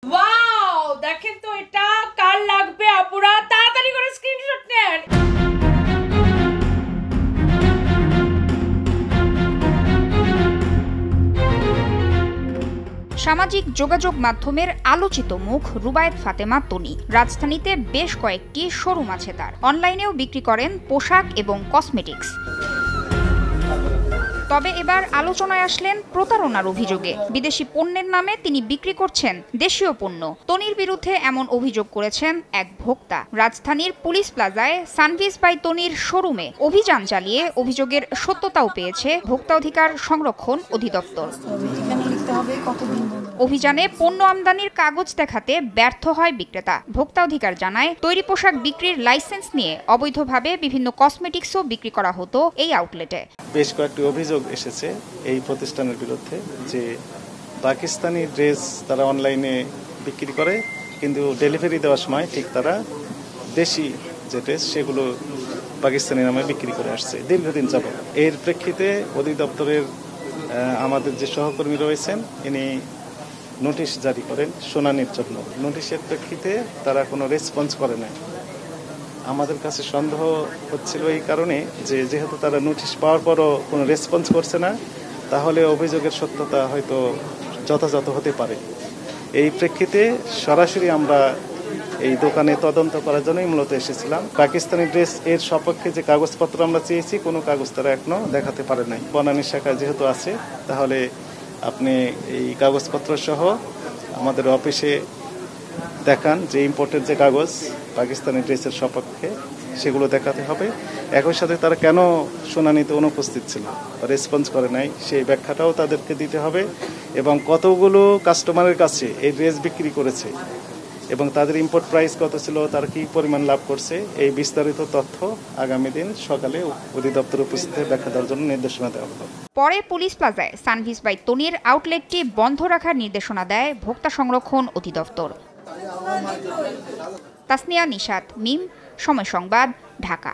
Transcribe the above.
Wow, দেখেন তো এটা কার লাগবে আপুরা, তাড়াতাড়ি করে স্ক্রিনশট নেন। সামাজিক যোগাযোগ মাধ্যমের আলোচিত মুখ রুবায়েত ফাতেমা তনি। রাজধানীতে বেশ কয়েকটি শোরুম আছে তার। অনলাইনেও বিক্রি করেন পোশাক এবং কসমেটিক্স। তবে এবার আলোচনায় আসলেন প্রতারণার অভিযোগে। বিদেশি পণ্যের নামে তিনি বিক্রি করছেন দেশীয় পণ্য। তনির বিরুদ্ধে এমন অভিযোগ করেছেন এক ভোক্তা। রাজধানীর পুলিশ প্লাজায় সানভিস বাই তনির শোরুমে অভিযান চালিয়ে অভিযোগের সত্যতাও পেয়েছে ভোক্তা অধিকার সংরক্ষণ অধিদপ্তর। অভিযানে পণ্য আমদানির কাগজ দেখাতে ব্যর্থ হয় বিক্রেতা। ভোক্তা অধিকার জানায়, তৈরি পোশাক বিক্রির লাইসেন্স নিয়ে অবৈধভাবে বিভিন্ন কসমেটিক্সও বিক্রি করা হতো এই আউটলেটে। বেশ কয়েকটি অভিযোগ এসেছে এই প্রতিষ্ঠানের বিরুদ্ধে যে পাকিস্তানি ড্রেস তারা অনলাইনে বিক্রি করে, কিন্তু ডেলিভারি দেওয়ার সময় ঠিক তারা দেশি যে ড্রেস সেগুলো পাকিস্তানি নামে বিক্রি করে আসছে দীর্ঘদিন যাবত। এর প্রেক্ষিতে অধিদপ্তরের আমাদের যে সহকর্মী রয়েছেন ইনি নোটিশ জারি করেন শুনানির জন্য। নোটিশের প্রেক্ষিতে তারা কোনো রেসপন্স করে নাই। আমাদের কাছে সন্দেহ হচ্ছিল এই কারণে যে যেহেতু তারা নোটিশ পাওয়ার পরও কোনো রেসপন্স করছে না, তাহলে অভিযোগের সত্যতা হয়তো যথাযথ হতে পারে। এই প্রেক্ষিতে সরাসরি আমরা এই দোকানে তদন্ত করার জন্যই মূলত এসেছিলাম। পাকিস্তানি ড্রেস এর সপক্ষে যে কাগজপত্র আমরা চেয়েছি কোনো কাগজ তারা এখনো দেখাতে পারে নাই। বনানী শাখায় যেহেতু আছে, তাহলে আপনি এই কাগজপত্র সহ আমাদের অফিসে দেখান যে ইম্পোর্টের যে কাগজ পাকিস্তানি ড্রেসের সপক্ষে, সেগুলো দেখাতে হবে। একই সাথে তারা কেন শুনানিতে অনুপস্থিত ছিল, রেসপন্স করে নাই, সেই ব্যাখ্যাটাও তাদেরকে দিতে হবে। এবং কতগুলো কাস্টমারের কাছে এই ড্রেস বিক্রি করেছে এবং তাদের ইম্পোর্ট প্রাইস কত ছিল, তারা কি পরিমাণ লাভ করছে, এই বিস্তারিত তথ্য আগামী দিন সকালে অধিদপ্তর উপস্থিত ব্যাখ্যা দেওয়ার জন্য নির্দেশনা দেওয়া হলো। পরে পুলিশ প্লাজায় সানভিস বাই তনির আউটলেটটি বন্ধ রাখার নির্দেশনা দেয় ভোক্তা সংরক্ষণ অধিদপ্তর। তাসনিয়া নিশাত, মিম, সময় সংবাদ, ঢাকা।